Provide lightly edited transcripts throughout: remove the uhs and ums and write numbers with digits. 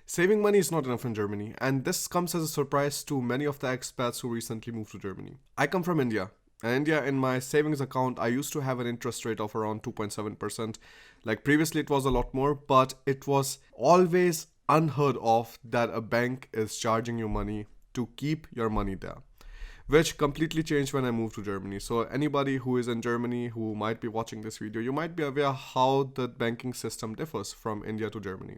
Saving money is not enough in Germany, and this comes as a surprise to many of the expats who recently moved to Germany. I come from India. In India, in my savings account, I used to have an interest rate of around 2.7%. Like previously, it was a lot more, but it was always unheard of that a bank is charging you money to keep your money there, which completely changed when I moved to Germany. So anybody who is in Germany who might be watching this video, you might be aware how the banking system differs from India to Germany.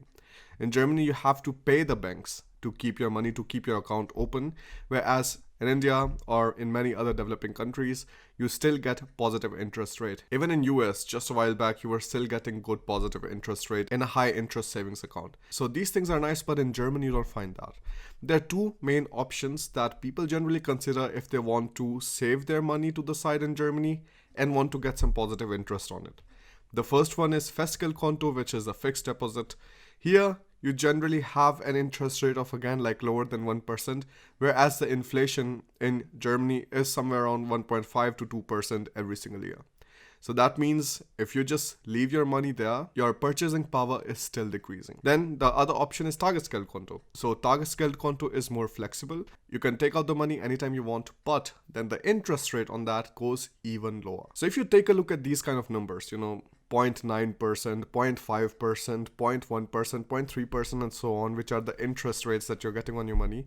In Germany, you have to pay the banks to keep your money, to keep your account open, whereas in India or in many other developing countries, you still get positive interest rate. Even in US, just a while back, you were still getting good positive interest rate in a high interest savings account. So these things are nice, but in Germany, you don't find that. There are two main options that people generally consider if they want to save their money to the side in Germany and want to get some positive interest on it. The first one is Festgeldkonto, which is a fixed deposit. Here, you generally have an interest rate of again like lower than 1%, whereas the inflation in Germany is somewhere around 1.5 to 2% every single year. So that means if you just leave your money there, your purchasing power is still decreasing. Then the other option is Tagesgeldkonto. So Tagesgeldkonto is more flexible. You can take out the money anytime you want, but then the interest rate on that goes even lower. So if you take a look at these kind of numbers, 0.9%, 0.5%, 0.1%, 0.3%, and so on, which are the interest rates that you're getting on your money,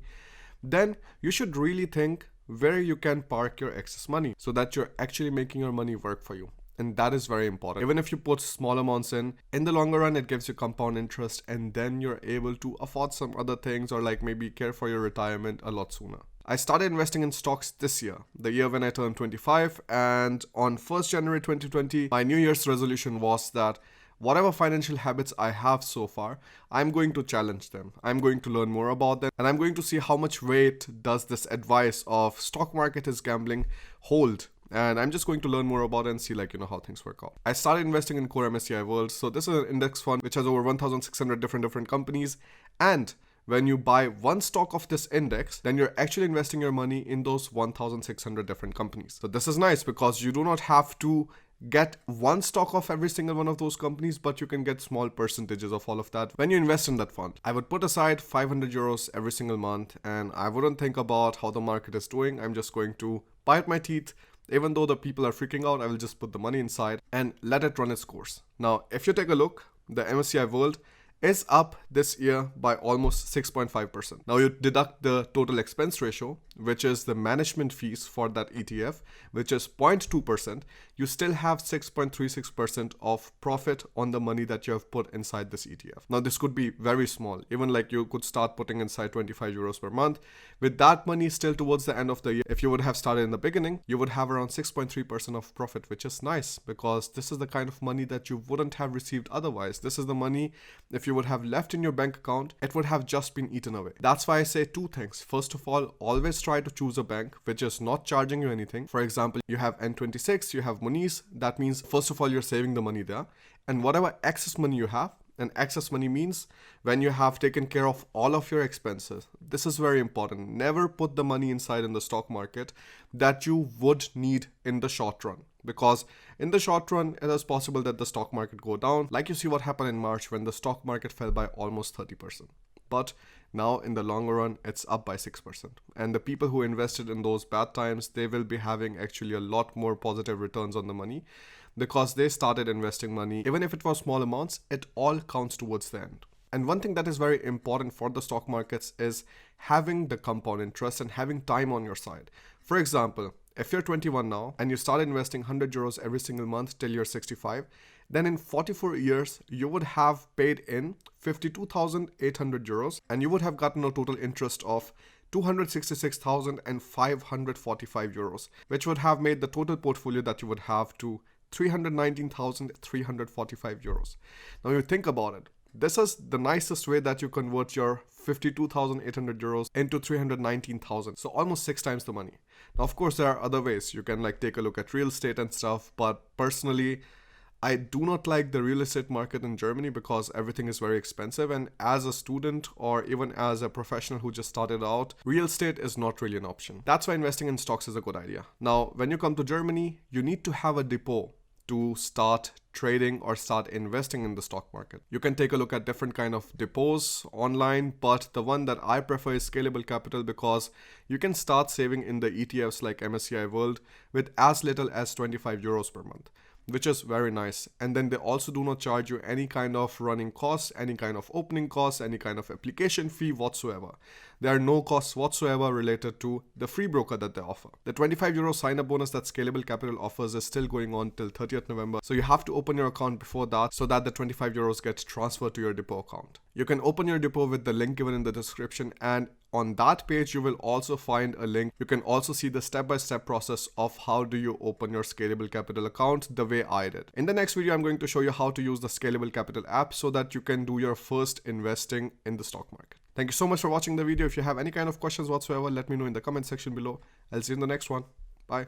then you should really think where you can park your excess money so that you're actually making your money work for you. And that is very important. Even if you put small amounts in the longer run, it gives you compound interest, and then you're able to afford some other things or like maybe care for your retirement a lot sooner. I started investing in stocks this year, the year when I turned 25, and on 1st January 2020, my New Year's resolution was that whatever financial habits I have so far, I'm going to challenge them. I'm going to learn more about them, and I'm going to see how much weight does this advice of stock market is gambling hold. And I'm just going to learn more about it and see how things work out. I started investing in Core MSCI World. So this is an index fund which has over 1,600 different companies. And when you buy one stock of this index, then you're actually investing your money in those 1,600 different companies. So this is nice because you do not have to get one stock of every single one of those companies, but you can get small percentages of all of that when you invest in that fund. I would put aside 500 euros every single month, and I wouldn't think about how the market is doing. I'm just going to bite my teeth. Even though the people are freaking out, I will just put the money inside and let it run its course. Now, if you take a look, the MSCI World is up this year by almost 6.5%. Now you deduct the total expense ratio, which is the management fees for that ETF, which is 0.2%. You still have 6.36% of profit on the money that you have put inside this ETF. Now this could be very small, even like you could start putting inside 25 euros per month. With that money still towards the end of the year, if you would have started in the beginning, you would have around 6.3% of profit, which is nice because this is the kind of money that you wouldn't have received otherwise. This is the money, if you would have left in your bank account, it would have just been eaten away. That's why I say two things. First of all, always try to choose a bank which is not charging you anything. For example, you have N26, you have Moniz. That means first of all, you're saving the money there. And whatever excess money you have, and excess money means when you have taken care of all of your expenses. This is very important. Never put the money inside in the stock market that you would need in the short run. Because in the short run, it is possible that the stock market go down. Like you see what happened in March when the stock market fell by almost 30%. But now in the longer run, it's up by 6%. And the people who invested in those bad times, they will be having actually a lot more positive returns on the money because they started investing money. Even if it was small amounts, it all counts towards the end. And one thing that is very important for the stock markets is having the compound interest and having time on your side. For example, if you're 21 now and you start investing 100 euros every single month till you're 65, then in 44 years, you would have paid in 52,800 euros and you would have gotten a total interest of 266,545 euros, which would have made the total portfolio that you would have to 319,345 euros. Now you think about it. This is the nicest way that you convert your 52,800 euros into 319,000. So almost 6 times the money. Now, of course, there are other ways. You can take a look at real estate and stuff. But personally, I do not like the real estate market in Germany because everything is very expensive. And as a student or even as a professional who just started out, real estate is not really an option. That's why investing in stocks is a good idea. Now, when you come to Germany, you need to have a depot to start trading or start investing in the stock market. You can take a look at different kind of depots online, but the one that I prefer is Scalable Capital because you can start saving in the ETFs like MSCI World with as little as 25 euros per month, which is very nice. And then they also do not charge you any kind of running costs, any kind of opening costs, any kind of application fee whatsoever. There are no costs whatsoever related to the free broker that they offer. The 25 euro sign up bonus that Scalable Capital offers is still going on till 30th November. So you have to open your account before that so that the 25 euros gets transferred to your depot account. You can open your depot with the link given in the description, and on that page you will also find a link. You can also see the step-by-step process of how do you open your Scalable Capital account the way I did. In the next video, I'm going to show you how to use the Scalable Capital app so that you can do your first investing in the stock market. Thank you so much for watching the video. If you have any kind of questions whatsoever, let me know in the comment section below. I'll see you in the next one. Bye.